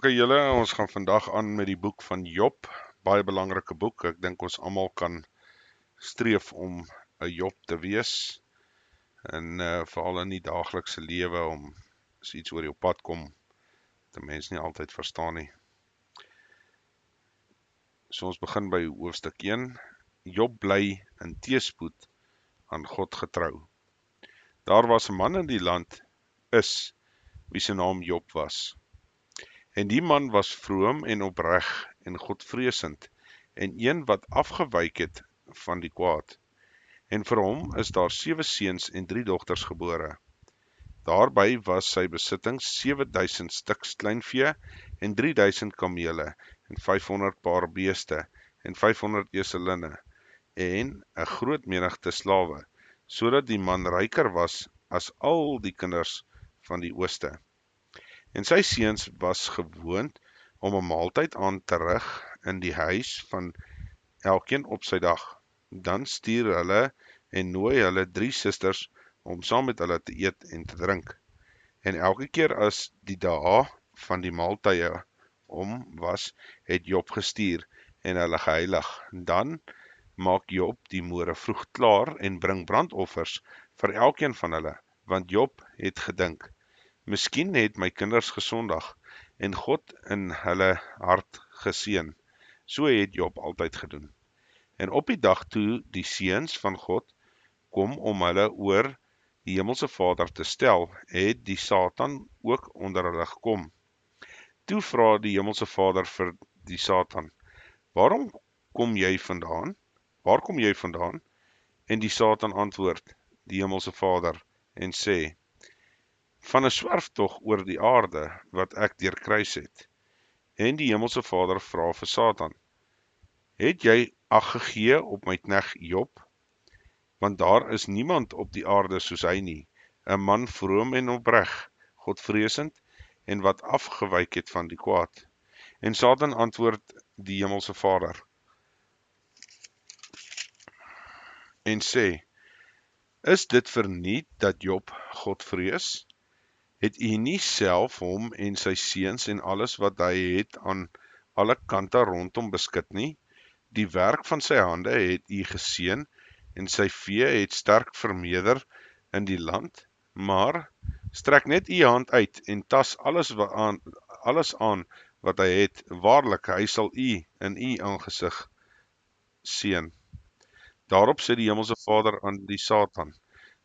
OK julle, ons gaan vandag aan met die boek van Job, baie belangrike boek. Ek dink ons almal kan streef om 'n Job te wees en veral in die daaglikse lewe om as iets oor jou pad kom, dat mens nie altyd verstaan nie. So ons begin by hoofstuk 1. Job bly in teëspoed aan God getrou. Daar was 'n man in die land Is, wie se naam Job was. En die man was vroom en opreg en godvreesend en een wat afgewyk het van die kwaad. En vir hom is daar 7 seuns en 3 dogters gebore. Daarby was sy besittings 7000 stuks kleinvee en 3000 kamele en 500 paar beeste en 500 eselinne en 'n groot menigte slawe, sodat die man ryker was as al die kinders van die ooste. En sy seuns was gewoond om 'n maaltyd aan te rig in die huis van elkeen op sy dag. Dan stuur hulle en nooi hulle 3 susters om saam met hulle te eet en te drink. En elke keer as die dae van die maaltye om was, het Job gestuur en hulle geheilig. Dan maak Job die môre vroeg klaar en bring brandoffers vir elkeen van hulle, want Job het gedink: Miskien het my kinders gesondig en God in hulle hart geseën. So het Job altyd gedoen. En op die dag toe die seuns van God kom om hulle oor die Hemelse Vader te stel, het die Satan ook onder hulle gekom. Toe vra die Hemelse Vader vir die Satan: Waarom kom jy vandaan? Waar kom jy vandaan? En die Satan antwoord die Hemelse Vader en sê: Van 'n swerftog oor die aarde wat ek deurkruis het. En die Hemelse Vader vra vir Satan: Het jy ag gegee op my knegt Job? Want daar is niemand op die aarde soos hy nie, 'n man vroom en opreg, godvreesend en wat afgewyk het van die kwaad. En Satan antwoord die Hemelse Vader en sê: Is dit verniet dat Job God vrees? Het u nie self hom en sy seuns en alles wat hy het aan alle kante rondom beskik nie? Die werk van sy hande het u geseën en sy vee het sterk vermeerder in die land, maar strek net u hand uit en tas alles aan wat hy het. Waarlik, hy sal u in u aangesig seën. Daarop sê die Hemelse Vader aan die Satan: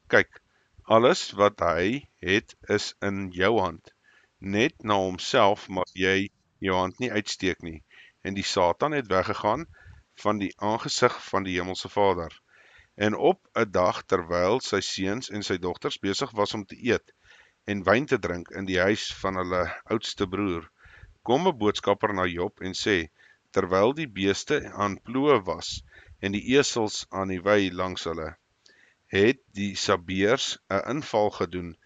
Kyk, alles wat hy het is in jou hand. Net na homself mag jy jou hand nie uitsteek nie. En die Satan het weggegaan van die aangesig van die Hemelse Vader. En op 'n dag terwyl sy seuns en sy dogters besig was om te eet en wyn te drink in die huis van hulle oudste broer, kom 'n boodskapper na Job en sê: Terwyl die beeste aan ploë was en die esels aan die wei langs hulle, het die Sabeërs 'n inval gedoen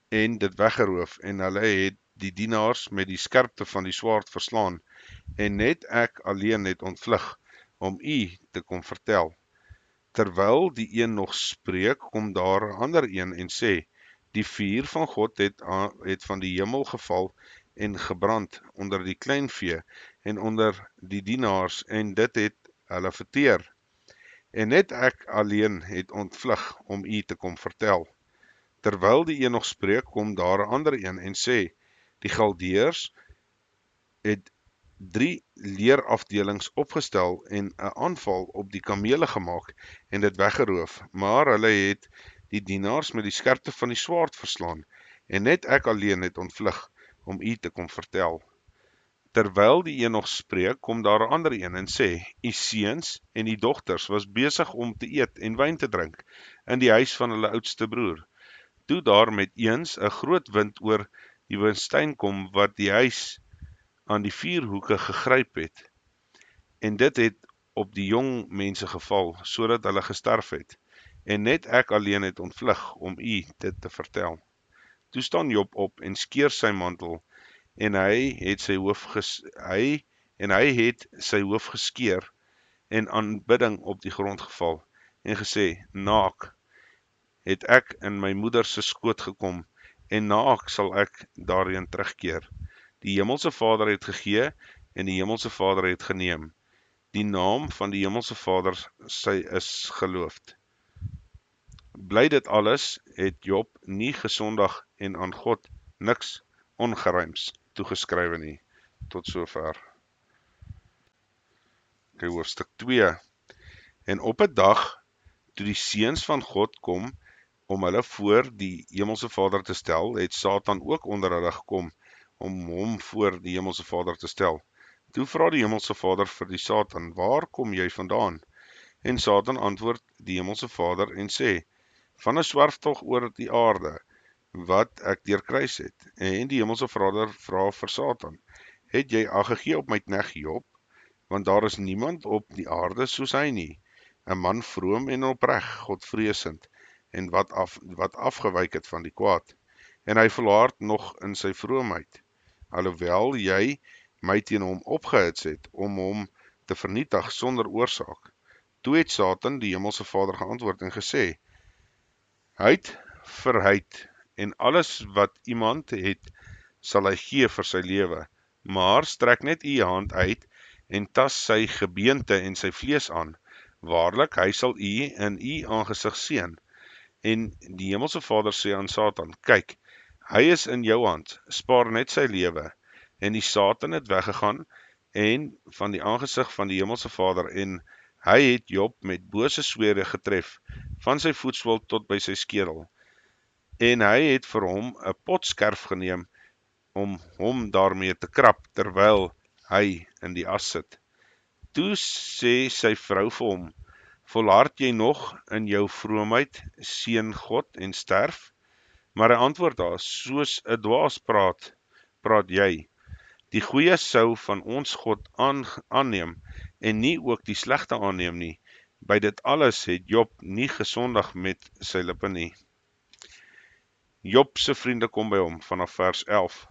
en dit weggeroof, en hulle het die dienaars met die skerpte van die swaard verslaan, en net ek alleen het ontvlug om u te kom vertel. Terwyl die een nog spreek, kom daar 'n ander een en sê: Die vuur van God het van die hemel geval en gebrand onder die kleinvee en onder die dienaars, en dit het hulle verteer. En net ek alleen het ontvlug om u te kom vertel. Terwyl die een nog spreek, kom daar 'n ander een en sê: Die Galdeërs het 3 leerafdelings opgestel en 'n aanval op die kamele gemaak en dit weggeroof, maar hulle het die dienaars met die skerpte van die swaard verslaan, en net ek alleen het ontvlug om u te kom vertel. Terwyl die een nog spreek, kom daar 'n ander een en sê: U seuns en die dogters was besig om te eet en wyn te drink in die huis van hulle oudste broer. Toe daar met eens 'n groot wind oor die woestyn kom wat die huis aan die 4 hoeke gegryp het, en dit het op die jong mense geval, sodat hulle gesterf het, en net ek alleen het ontvlug om u dit te vertel. Toe staan Job op en skeur sy mantel, en hy het sy hoof geskeur en aanbidding op die grond geval, en gesê: Naak het ek in my moeder se skoot gekom, en naak sal ek daarheen terugkeer. Die Hemelse Vader het gegee en die Hemelse Vader het geneem. Die naam van die Hemelse Vader sy is geloofd. Bly dit alles het Job nie gesondig en aan God niks ongeruims toegeskrywe nie. Tot sover. Okay, hoofstuk 2. En op 'n dag, toe die seuns van God kom, om hulle voor die Hemelse Vader te stel, het Satan ook onder hulle gekom, om hom voor die Hemelse Vader te stel. Toe vra die Hemelse Vader vir die Satan, waar kom jy vandaan? En Satan antwoord die Hemelse Vader en sê, van 'n swerftog oor die aarde, wat ek deurkruis het. En die Hemelse Vader vra vir Satan, het jy ag gegee op my knegt Job? Want daar is niemand op die aarde soos hy nie, 'n man vroom en opreg, Godvreesend, en wat afgewyk het van die kwaad. En hy volhard nog in sy vroomheid, alhoewel jy my teen hom opgehits het, om hom te vernietig sonder oorsaak. Toe het Satan die Hemelse Vader geantwoord en gesê, heid vir heid, en alles wat iemand het, sal hy gee vir sy lewe, maar strek net u hand uit, en tas sy gebeente en sy vlees aan. Waarlik, hy sal u in u aangesig seën. En die Hemelse Vader sê aan Satan, kyk, hy is in jou hand, spaar net sy lewe. En die Satan het weggegaan en van die aangesig van die Hemelse Vader, en hy het Job met bose swere getref, van sy voetswol tot by sy skedel. En hy het vir hom 'n potskerf geneem, om hom daarmee te krap, terwyl hy in die as sit. Toe sê sy vrou vir hom, volhard jy nog in jou vroomheid, seën God en sterf? Maar hy antwoord haar, soos 'n dwaas praat jy. Die goeie sou van ons God aanneem, en nie ook die slegte aanneem nie. By dit alles het Job nie gesondig met sy lippe nie. Job se vriende kom by hom, vanaf vers 11.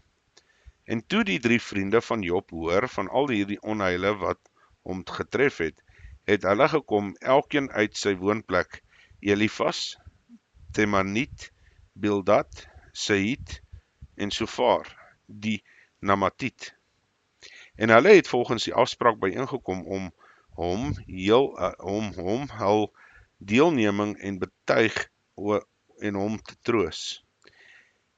En toe die 3 vriende van Job hoor van al hierdie onheile wat hom getref het, het hulle gekom, elkeen uit sy woonplek, Elifas, Temaniet, Bildad, Sehit en Sofar, die Namatiet. En hulle het volgens die afspraak byeengekom om hom hul deelneming en betuig en hom te troos.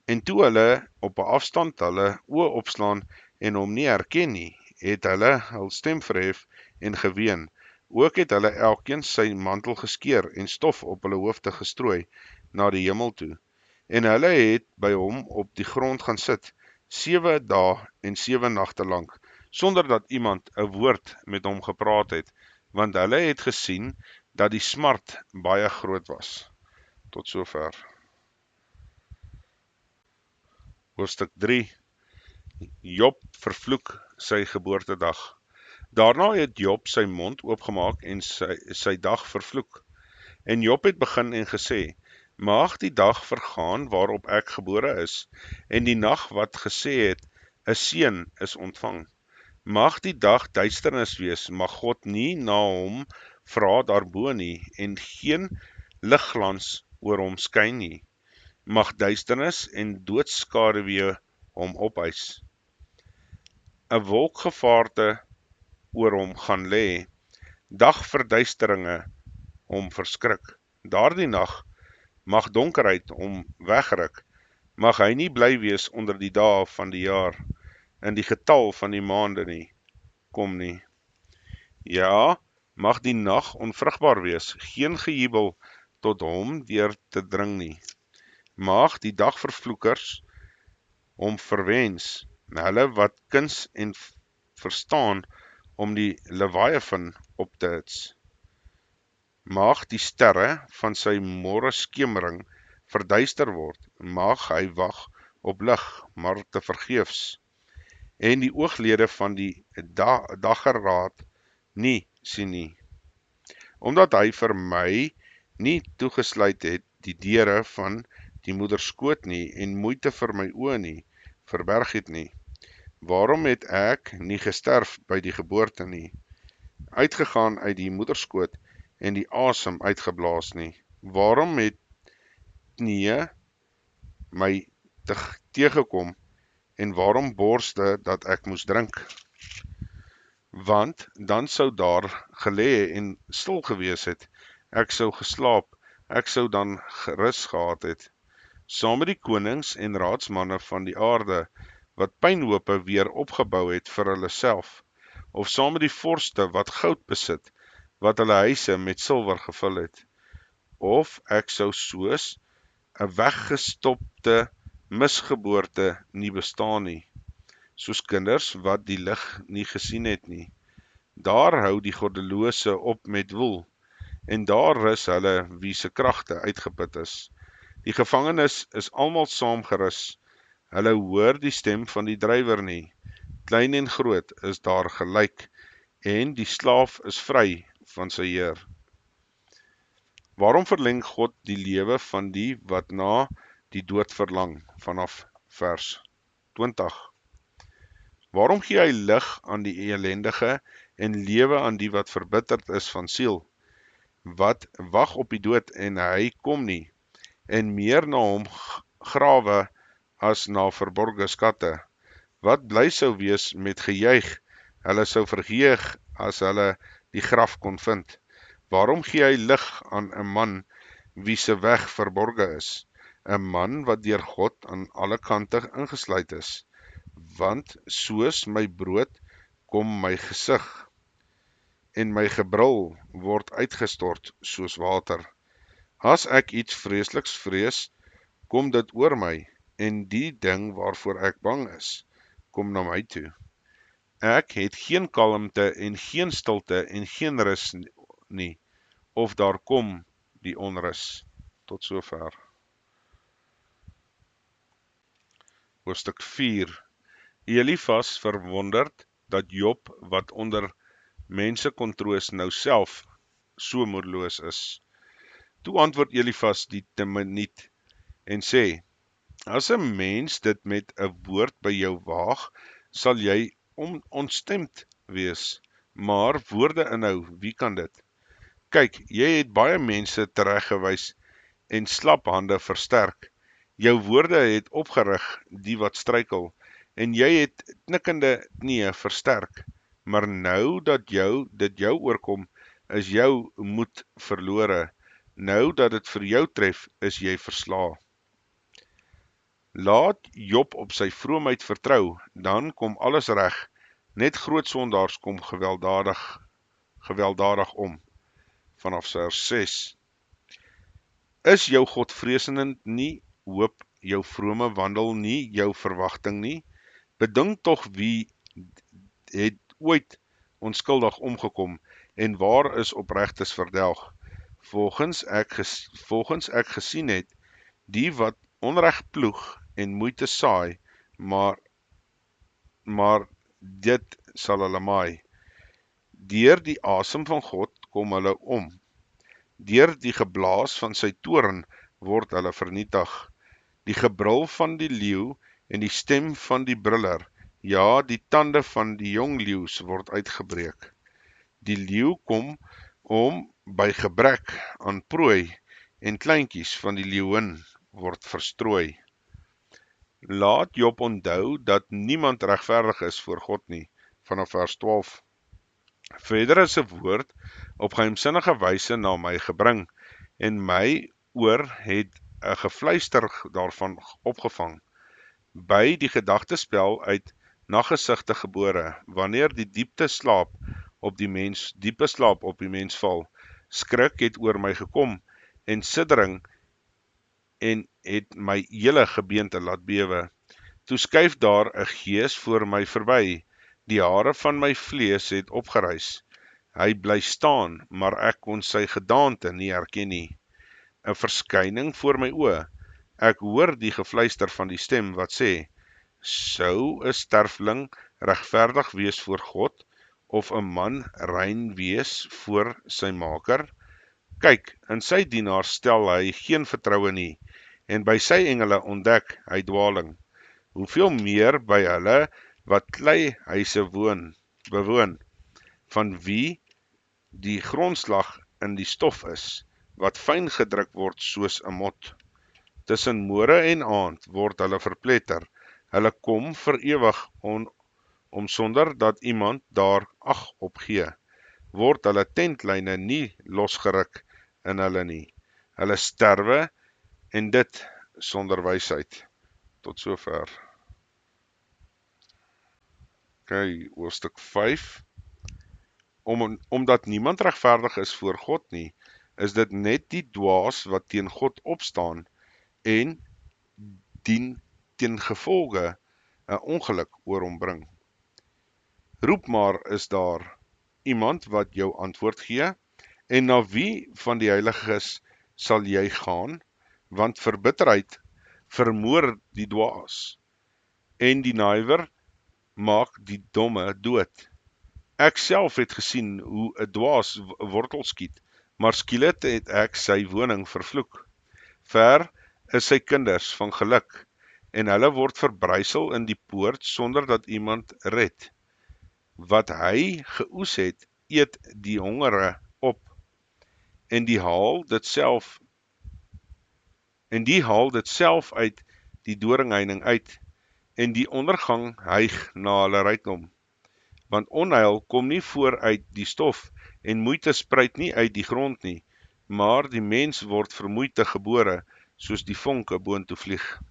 En toe hulle op 'n afstand hulle oë opslaan en hom nie herken nie, het hulle hul stem verhef en geween. Ook het hulle elkeen sy mantel geskeur en stof op hulle hoofde gestrooi na die hemel toe. En hulle het by hom op die grond gaan sit, 7 dae en 7 nagte lank, sonder dat iemand 'n woord met hom gepraat het, want hulle het gesien dat die smart baie groot was. Tot sover. Hoofstuk 3. Job vervloek sy geboortedag. Daarna het Job sy mond oopgemaak en sy dag vervloek. En Job het begin en gesê, mag die dag vergaan waarop ek gebore is, en die nag wat gesê het, 'n seun is ontvang. Mag die dag duisternis wees, mag God nie na hom vra daarbo nie, en geen ligglans oor hom skyn nie. Mag duisternis en doodskaduwee hom ophuis. 'n wolkgevaarte oor hom gaan lê, dagverduisteringe hom verskrik. Daardie nag mag donkerheid hom wegruk, mag hy nie bly wees onder die dae van die jaar, in die getal van die maande nie, kom nie. Ja, mag die nag onvrugbaar wees, geen gejubel tot hom deur te dring nie. Mag die dagvervloekers hom verwens, hulle wat kuns en verstaan om die Leviathan op te hits. Mag die sterre van sy môreskemering verduister word, mag hy wag op lig, maar te vergeefs, en die ooglede van die dageraad nie sien nie, omdat hy vir my nie toegesluit het die deure van die moederskoot nie, en moeite vir my oë nie verberg het nie. Waarom het ek nie gesterf by die geboorte nie, uitgegaan uit die moederskoot en die asem uitgeblaas nie? Waarom het nie my tegekom en waarom borste dat ek moes drink? Want dan sou daar gelê en stil gewees het, ek sou geslaap, ek sou dan gerus gehad het, saam met die konings en raadsmanne van die aarde, wat pynhope weer opgebou het vir hulle self, of saam met die vorste wat goud besit, wat hulle huise met silwer gevul het, of ek sou soos 'n weggestopte misgeboorte nie bestaan nie, soos kinders wat die lig nie gesien het nie. Daar hou die goddelose op met woel, en daar rus hulle wie se kragte uitgeput is. Die gevangenes is almal saamgerus, hulle hoor die stem van die drywer nie. Klein en groot is daar gelyk, en die slaaf is vry van sy heer. Waarom verleng God die lewe van die wat na die dood verlang? Vanaf vers 20. Waarom gee hy lig aan die elendige en lewe aan die wat verbitterd is van siel, wat wag op die dood en hy kom nie, en meer na hom grawe as na verborge skatte, wat bly sou wees met gejuig, hulle sou verheug as hulle die graf kon vind. Waarom gee hy lig aan 'n man wie se weg verborge is, 'n man wat deur God aan alle kante ingesluit is, want soos my brood kom my gesig, en my gebrul word uitgestort soos water. As ek iets vreesliks vrees, kom dit oor my, en die ding waarvoor ek bang is, kom na my toe. Ek het geen kalmte en geen stilte en geen rus nie, of daar kom die onrus. Tot sover. Hoofstuk 4. Elifas verwonderd dat Job, wat onder mense kon troos, nou self so moedeloos is. Toe antwoord Elifas die Temaniet en sê, as 'n mens dit met 'n woord by jou waag, sal jy ontstemd wees, maar woorde inhou, wie kan dit? Kyk, jy het baie mense tereggewys en slap hande versterk. Jou woorde het opgerig die wat struikel, en jy het knikkende knieë versterk. Maar nou dat dit jou oorkom, is jou moed verlore. Nou dat dit vir jou tref, is jy versla. Laat Job op sy vroomheid vertrou, dan kom alles reg. Net groot sondaars kom gewelddadig om. Vanaf vers 6. Is jou godvreesende nie hoop, jou vrome wandel nie jou verwagting nie? Bedink tog wie het ooit onskuldig omgekom, en waar is opregtes verdelg? Volgens ek gesien het, die wat onreg ploeg en moeite saai, maar dit sal hulle maai. Deur die asem van God kom hulle om. Deur die geblaas van sy toorn word hulle vernietig. Die gebrul van die leeu en die stem van die briller, ja, die tande van die jong leeu's word uitgebreek. Die leeu kom om by gebrek aan prooi, en kleintjies van die leeuwin word verstrooi. Laat Job onthou dat niemand regverdig is voor God nie, vanaf vers 12. Verder is 'n woord op geheimsinnige wyse na my gebring, en my oor het 'n gefluister daarvan opgevang. By die gedagtespel uit naggesigte gebore, wanneer die diepe slaap op die mens val, skrik het oor my gekom, en siddering en het my hele gebeente laat bewe. Toe skuif daar 'n gees voor my verby, die hare van my vlees het opgerys. Hy bly staan, maar ek kon sy gedaante nie herken nie. 'n Verskyning voor my oë. Ek hoor die gefluister van die stem wat sê, sou 'n sterfling regverdig wees voor God, of 'n man rein wees voor sy maker? Kyk, in sy dienaars stel hy geen vertroue nie, en by sy engele ontdek hy dwaling. Hoeveel meer by hulle wat kleihuise bewoon, van wie die grondslag in die stof is, wat fyn gedruk word soos 'n mot. Tussen môre en aand word hulle verpletter, Hulle kom vir ewig om sonder dat iemand daar ag op gee. Word hulle tentlyne nie losgeruk in hulle nie. Hulle sterwe en dit sonder wysheid. Tot sover. Hoofstuk 5. Omdat niemand regverdig is voor God nie, is dit net die dwaas wat teen God opstaan en dien ten gevolge 'n ongeluk oor hom bring. Roep maar, is daar iemand wat jou antwoord gee, en na wie van die heiliges sal jy gaan, want verbitterheid vermoor die dwaas, en die naaiwer maak die domme dood. Ek self het gesien hoe 'n dwaas wortel skiet, maar skielik het ek sy woning vervloek. Ver is sy kinders van geluk, en hulle word verbrysel in die poort sonder dat iemand red. Wat hy geoes het, eet die hongere op, en die haal dit self uit die doringheining uit, en die ondergang hyg na hulle rykdom. Want onheil kom nie voor uit die stof, en moeite spruit nie uit die grond nie, maar die mens word vermoeite gebore, soos die vonke boontoe vlieg.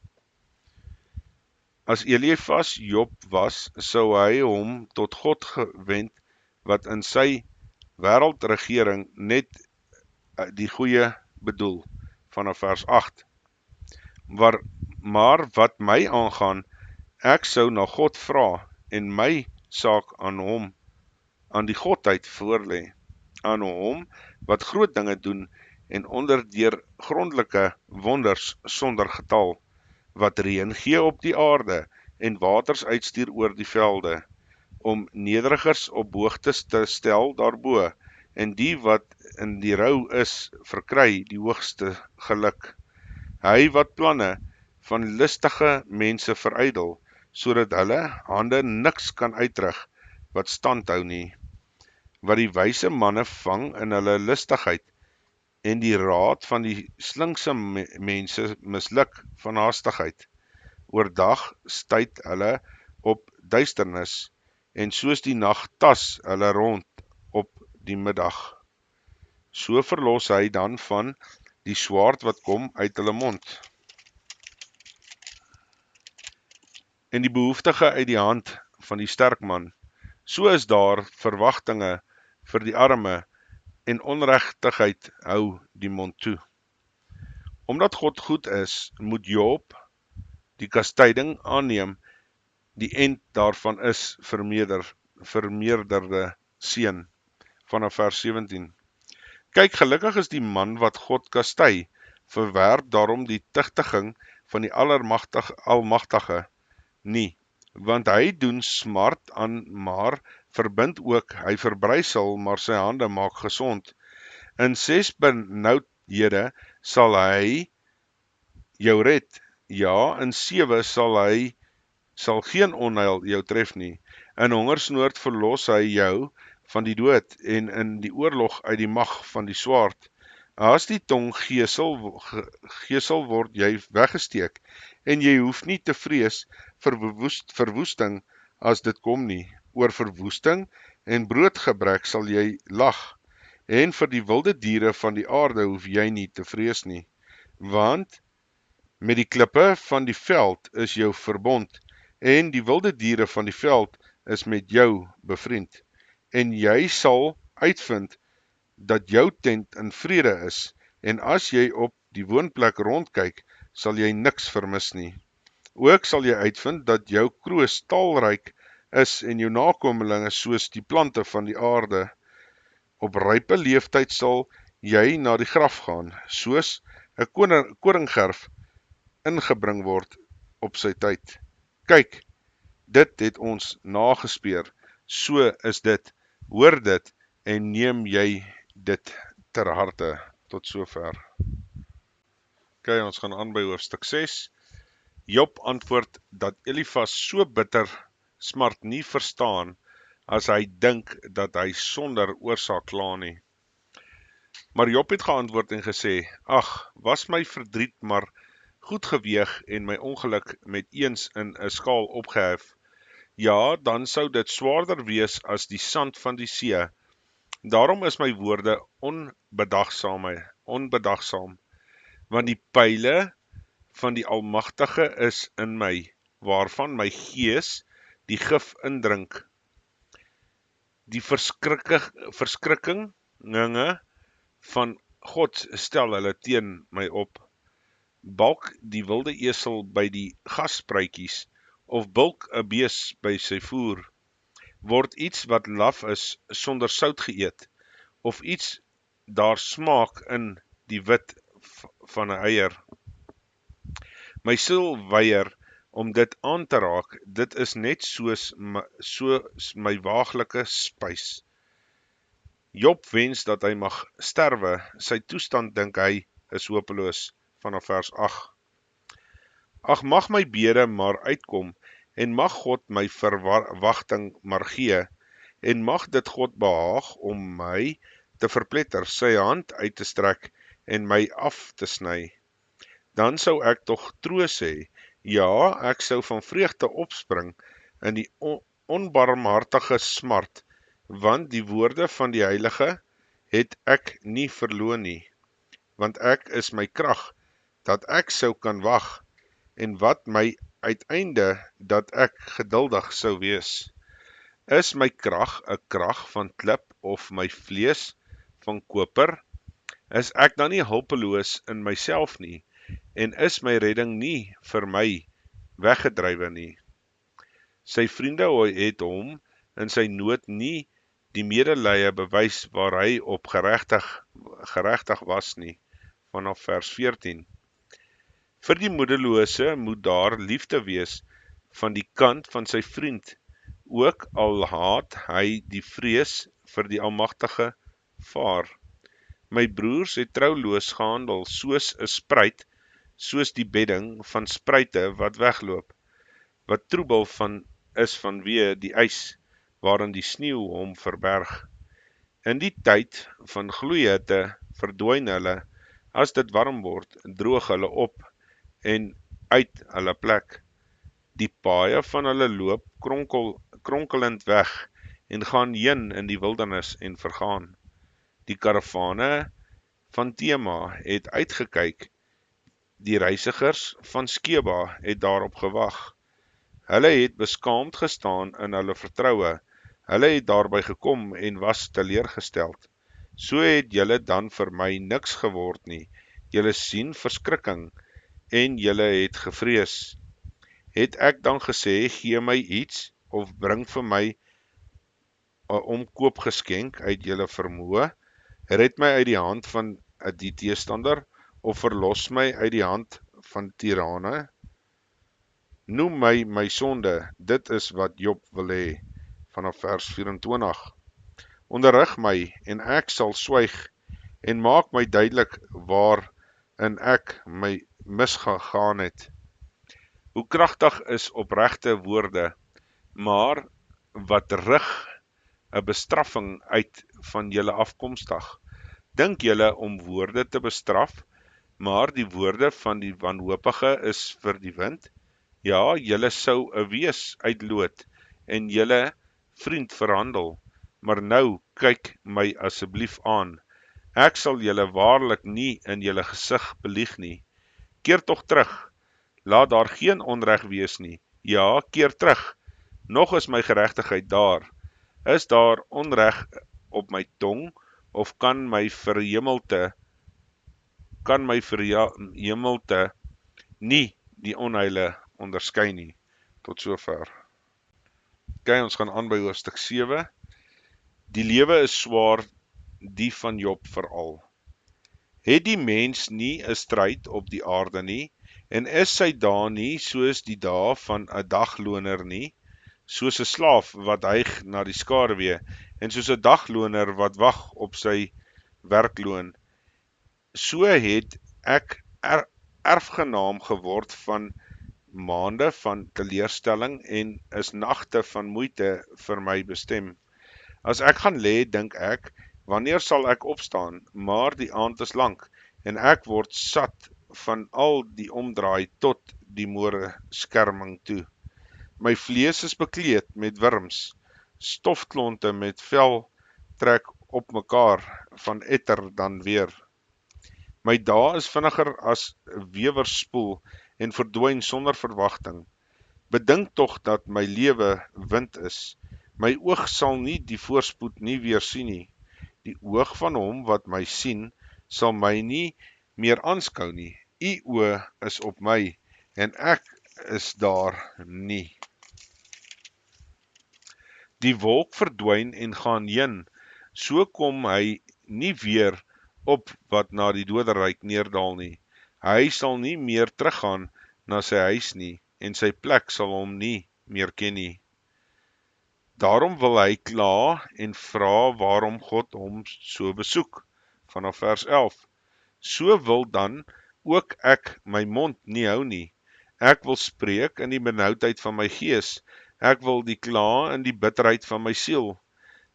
As Eliefas Job was, sou hy hom tot God gewend, wat in sy wêreldregering net die goeie bedoel, vanaf vers 8. Maar wat my aangaan, ek sou na God vra, en my saak aan die Godheid voorlê, aan hom wat groot dinge doen, en onderdeur grondelike wonders sonder getal, wat reën gee op die aarde, en waters uitstuur oor die velde, om nederigers op hoogtes te stel daarbo, en die wat in die rou is, verkry die hoogste geluk. Hy wat planne van listige mense verydel, sodat hulle hande niks kan uitrig wat stand hou nie. Wat die wyse manne vang in hulle listigheid, en die raad van die slinkse mense misluk van haastigheid. Oordag stuit hulle op duisternis, en soos die nag tas hulle rond op die middag. So verlos hy dan van die swaard wat kom uit hulle mond, en die behoeftige uit die hand van die sterk man. So is daar verwagtinge vir die arme, en onregtigheid hou die mond toe. Omdat God goed is, moet Job die kastyding aanneem, die end daarvan is vermeerderde seën, vanaf vers 17. Kyk, gelukkig is die man wat God kastei, verwerp daarom die tigtiging van die Almagtige nie, want hy doen smart aan, maar verbind ook, hy verbrysel, maar sy hande maak gesond. In 6 benoudhede sal hy jou red, ja, in 7 sal geen onheil jou tref nie. In hongersnood verlos hy jou van die dood, en in die oorlog uit die mag van die swaard. As die tong gesel word jy weggesteek, en jy hoef nie te vrees vir verwoesting as dit kom nie. Oor verwoesting en broodgebrek sal jy lag, en vir die wilde diere van die aarde hoef jy nie te vrees nie. Want met die klippe van die veld is jou verbond, en die wilde diere van die veld is met jou bevriend. En jy sal uitvind dat jou tent in vrede is, en as jy op die woonplek rondkyk, sal jy niks vermis nie. Ook sal jy uitvind dat jou kroos talryk is, en jou nakomelinge soos die plante van die aarde. Op rype leeftyd sal jy na die graf gaan, soos 'n koringgerf ingebring word op sy tyd. Kyk, dit het ons nagespeur, so is dit, hoor dit, en neem jy dit ter harte. Tot sover. Ons gaan aan by hoofstuk 6. Job antwoord dat Eliefas so bitter smart nie verstaan, as hy dink dat hy sonder oorsaak kla nie. Maar Job het geantwoord en gesê, ag, was my verdriet maar goed geweeg en my ongeluk met eens in 'n skaal opgehef, ja, dan sou dit swaarder wees as die sand van die see. Daarom is my woorde onbedagsaam, want die pyle van die Almagtige is in my, waarvan my gees die gif indrink. Die verskrikkinge van God stel hulle teen my op. Balk die wilde esel by die gasspruitjies, of bulk 'n bees by sy voer. Word iets wat laf is sonder sout geëet, of iets daar smaak in die wit van 'n eier. My siel weier om dit aan te raak, dit is net soos my waaglike spys. Job wens dat hy mag sterwe, sy toestand dink hy is hopeloos, vanaf vers 8. Ag, mag my bede maar uitkom, en mag God my verwagting maar gee, en mag dit God behaag om my te verpletter, sy hand uit te strek en my af te sny. Dan sou ek tog troos hê, ja, ek sou van vreugde opspring in die onbarmhartige smart, want die woorde van die Heilige het ek nie verloon nie, want ek is my krag, dat ek sou kan wag, en wat my uiteinde, dat ek geduldig sou wees. Is my krag 'n krag van klip of my vlees van koper? Is ek dan nie hulpeloos in myself nie, en is my redding nie vir my weggedrywe nie? Sy vriende het hom in sy nood nie die medelee bewys waar hy op geregtig was nie, vanaf vers 14. Vir die moedelose moet daar liefde wees van die kant van sy vriend, ook al haat hy die vrees vir die Almagtige vaar. My broers het trouloos gehandel, soos 'n spruit, soos die bedding van spruite wat wegloop, wat troebel is vanweë die ys, waarin die sneeu hom verberg. In die tyd van gloeihitte verdwyn hulle, as dit warm word, droog hulle op en uit hulle plek. Die paaie van hulle loop kronkelend weg en gaan heen in die wildernis en vergaan. Die karavane van Tema het uitgekyk, die reisigers van Skeba het daarop gewag. Hulle het beskaamd gestaan in hulle vertroue, hulle het daarby gekom en was teleurgesteld. So het julle dan vir my niks geword nie, julle sien verskrikking, en julle het gevrees. Het ek dan gesê, gee my iets, of bring vir my 'n omkoopgeskenk uit julle vermoë, red my uit die hand van die teestander, of verlos my uit die hand van tirane? Noem my sonde, dit is wat Job wil hê, vanaf vers 24. Onderrig my, en ek sal swyg, en maak my duidelik waarin ek my misgegaan het. Hoe kragtig is opregte woorde, maar wat rig 'n bestraffing uit van julle afkomstig. Dink julle om woorde te bestraf, maar die woorde van die wanhopige is vir die wind? Ja, julle sou 'n wees uitloot en julle vriend verhandel, maar nou kyk my asseblief aan. Ek sal julle waarlik nie in julle gesig belieg nie. Keer tog terug, laat daar geen onreg wees nie. Ja, keer terug, nog is my geregtigheid daar. Is daar onreg op my tong, of kan my verhemelte nie die onheile onderskei nie. Tot sover. Okay, ons gaan aan by hoofstuk 7. Die lewe is swaar, die van Job veral. Het die mens nie 'n stryd op die aarde nie, en is sy dae nie soos die dae van 'n dagloner nie, soos 'n slaaf wat hyg na die skaduwee, en soos 'n dagloner wat wag op sy werkloon. So het ek erfgenaam geword van maande van teleurstelling, en is nagte van moeite vir my bestem. As ek gaan lê, dink ek, wanneer sal ek opstaan? Maar die aand is lank, en ek word sat van al die omdraai tot die môre skerming toe. My vlees is bekleed met wurms, stofklonte met vel trek op mekaar, van etter dan weer. My dae is vinniger as 'n wewerspoel en verdwyn sonder verwagting. Bedink tog dat my lewe wind is. My oog sal nie die voorspoed nie weer sien nie. Die oog van hom wat my sien, sal my nie meer aanskou nie. U oë is op my, en ek is daar nie. Die wolk verdwyn en gaan heen, so kom hy nie weer op wat na die doderyk neerdal nie. Hy sal nie meer teruggaan na sy huis nie, en sy plek sal hom nie meer ken nie. Daarom wil hy kla en vra waarom God hom so besoek, vanaf vers 11. So wil dan ook ek my mond nie hou nie. Ek wil spreek in die benoudheid van my gees. Ek wil die kla in die bitterheid van my siel.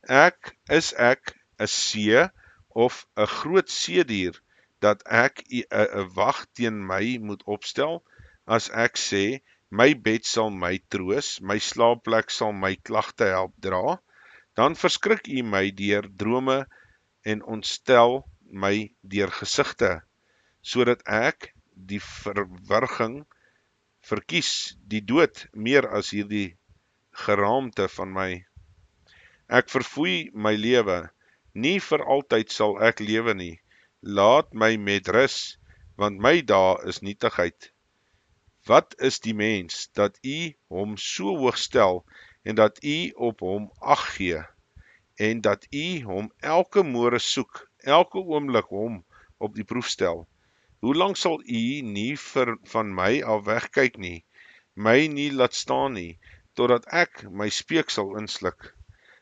Ek 'n see of 'n groot seedier, dat ek 'n wag teen my moet opstel, as ek sê, my bed sal my troos, my slaapplek sal my klagte help dra, dan verskrik u my deur drome en ontstel my deur gesigte, sodat ek die verwrging verkies, die dood meer as hierdie geraamte van my. Ek verfoei my lewe, nie vir altyd sal ek lewe nie. Laat my met rus, want my dae is nietigheid. Wat is die mens, dat u hom so hoog stel, en dat u op hom ag gee, en dat u hom elke môre soek, elke oomblik hom op die proef stel? Hoe lank sal u nie van my af wegkyk nie, my nie laat staan nie, totdat ek my speeksel insluk?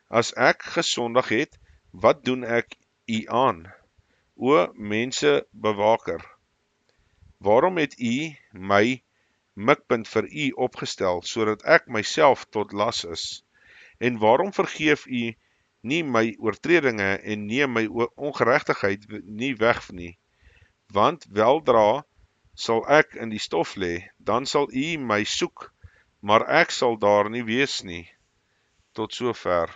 As ek gesondig het, wat doen ek u aan? O mense bewaker, waarom het u my mikpunt vir u opgestel, sodat ek myself tot las is? En waarom vergeef u nie my oortredinge en neem my ongeregtigheid nie weg nie? Want weldra sal ek in die stof lê, dan sal u my soek, maar ek sal daar nie wees nie. Tot sover.